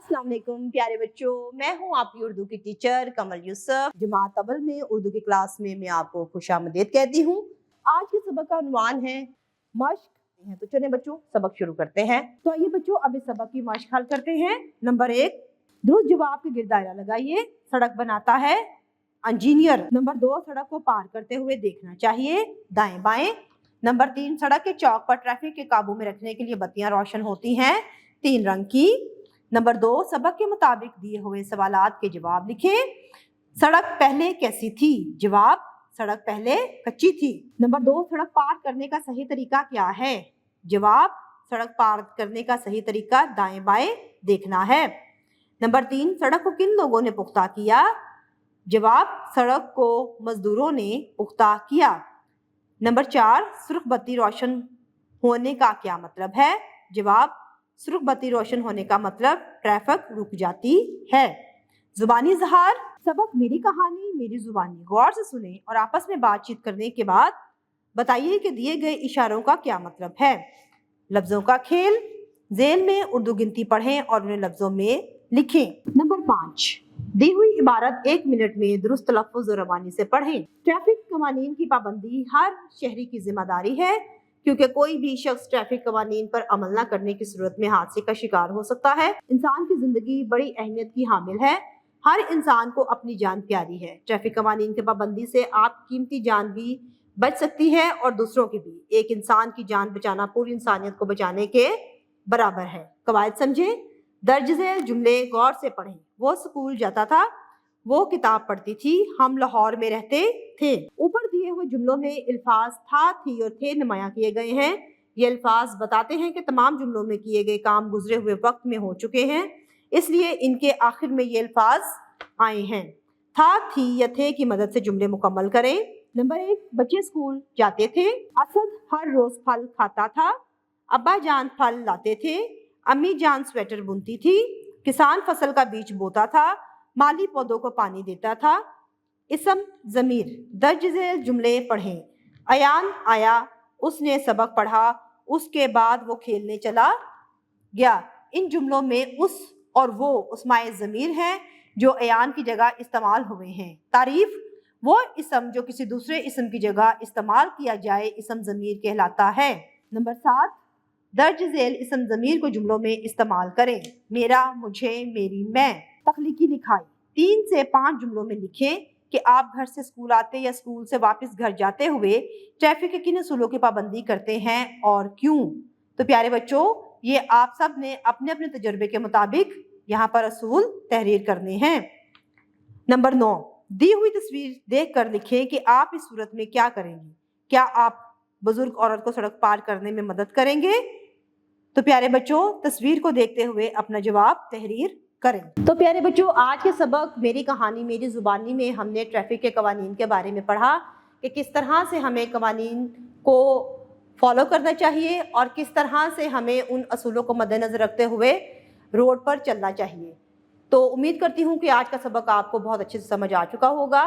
अस्सलाम वालेकुम प्यारे बच्चों, मैं हूं आपकी उर्दू की टीचर कमल यूसुफ। जमात अव्वल में उर्दू की क्लास में मैं आपको खुशामदीद कहती हूं। आज के सबक का उन्वान है मश्क। तो चलिए बच्चों सबक शुरू करते हैं। तो आइए बच्चों अब इस सबक की मश्क हल करते हैं। नंबर 1, दुरुस्त जवाब के गिर्द दायरा लगाइए। सड़क बनाता है इंजीनियर। नंबर 2, सड़क को पार करते हुए देखना चाहिए दाएं बाएं। नंबर 3, सड़क के चौक पर ट्रैफिक के काबू में रखने के लिए बत्तियां रोशन होती हैं 3 रंग की। नंबर 2, सबक के मुताबिक दिए हुए सवालात के जवाब लिखें। सड़क पहले कैसी थी? जवाब, सड़क पहले कच्ची थी। नंबर 2, सड़क पार करने का सही तरीका क्या है? जवाब, सड़क पार करने का सही तरीका दाएं बाएं देखना है। नंबर 3, सड़क को किन लोगों ने पुख्ता किया? जवाब, सड़क को मजदूरों ने पुख्ता किया। नंबर 4, सुर्ख बत्ती रोशन होने का क्या मतलब है? जवाब, सुर्ख बत्ती रोशन होने का मतलब ट्रैफिक रुक जाती है। जुबानी इज़हार, सबक मेरी कहानी मेरी जुबानी गौर से सुने और आपस में बातचीत करने के बाद बताइए कि दिए गए इशारों का क्या मतलब है। लफ्जों का खेल, जेल में उर्दू गिनती पढ़ें और उन्हें लफ्जों में लिखें। नंबर 5, दी हुई इबारत 1 मिनट में दुरुस्त तलफ़्फ़ुज़ और रवानी से पढ़ें। ट्रैफिक कवानीन की पाबंदी हर शहरी की जिम्मेदारी है, क्योंकि कोई भी शख्स ट्रैफिक कवानीन पर अमल न करने की सूरत में हादसे का शिकार हो सकता है। इंसान की जिंदगी बड़ी अहमियत की हामिल है। हर इंसान को अपनी जान प्यारी है। ट्रैफिक कवानीन की पाबंदी से आपकी कीमती जान भी बच सकती है और दूसरों की भी। एक इंसान की जान बचाना पूरी इंसानियत को बचाने के बराबर है। कवायद समझे, दर्ज झेल जुमले गौर से पढ़ें। वो स्कूल जाता था, वो किताब पढ़ती थी, हम लाहौर में रहते थे। ऊपर दिए हुए जुमलों में अल्फाज था, थी और थे नुमाया किए गए हैं। ये अल्फाज बताते हैं कि तमाम जुमलों में किए गए काम गुजरे हुए वक्त में हो चुके हैं, इसलिए इनके आखिर में ये अल्फाज आए हैं। था, थी या थे की मदद से जुमले मुकम्मल करें। नंबर 1, बच्चे स्कूल जाते थे। असद हर रोज फल खाता था। अब्बा जान फल लाते थे। अम्मी जान स्वेटर बुनती थी। किसान फसल का बीज बोता था। माली पौधों को पानी देता था। इसम ज़मीर, दर्ज झेल जुमले पढ़ें। अयान आया, उसने सबक पढ़ा, उसके बाद वो खेलने चला गया। इन जुमलों में उस और वो उस्माए ज़मीर हैं जो अयान की जगह इस्तेमाल हुए हैं। तारीफ, वो इसम जो किसी दूसरे इसम की जगह इस्तेमाल किया जाए इसम ज़मीर कहलाता है। नंबर 7, दर्ज झेल इसम ज़मीर को जुमलों में इस्तेमाल करें। मेरा, मुझे, मेरी, मैं। तख्लीकी लिखाई, 3 से 5 जुमलों में लिखें कि आप घर से स्कूल आते या स्कूल से वापस घर जाते हुए ट्रैफिक के किन असूलों की पाबंदी करते हैं और क्यों। तो प्यारे बच्चों, ये आप सब ने अपने अपने तजुर्बे के मुताबिक यहाँ पर असूल तहरीर करने हैं। नंबर 9, दी हुई तस्वीर देख कर लिखें कि आप इस सूरत में क्या करेंगे। क्या आप बुजुर्ग औरत को सड़क पार करने में मदद करेंगे? तो प्यारे बच्चों, तस्वीर को देखते हुए अपना जवाब तहरीर करें। तो प्यारे बच्चों, आज के सबक मेरी कहानी मेरी जुबानी में हमने ट्रैफिक के कवानीन के बारे में पढ़ा कि किस तरह से हमें कवानीन को फॉलो करना चाहिए और किस तरह से हमें उन असूलों को मद्देनजर रखते हुए रोड पर चलना चाहिए। तो उम्मीद करती हूँ कि आज का सबक आपको बहुत अच्छे से समझ आ चुका होगा।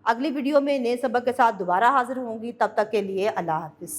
अगली वीडियो में नए सबक के साथ दोबारा हाजिर होंगी। तब तक के लिए अल्लाह हाफिज़।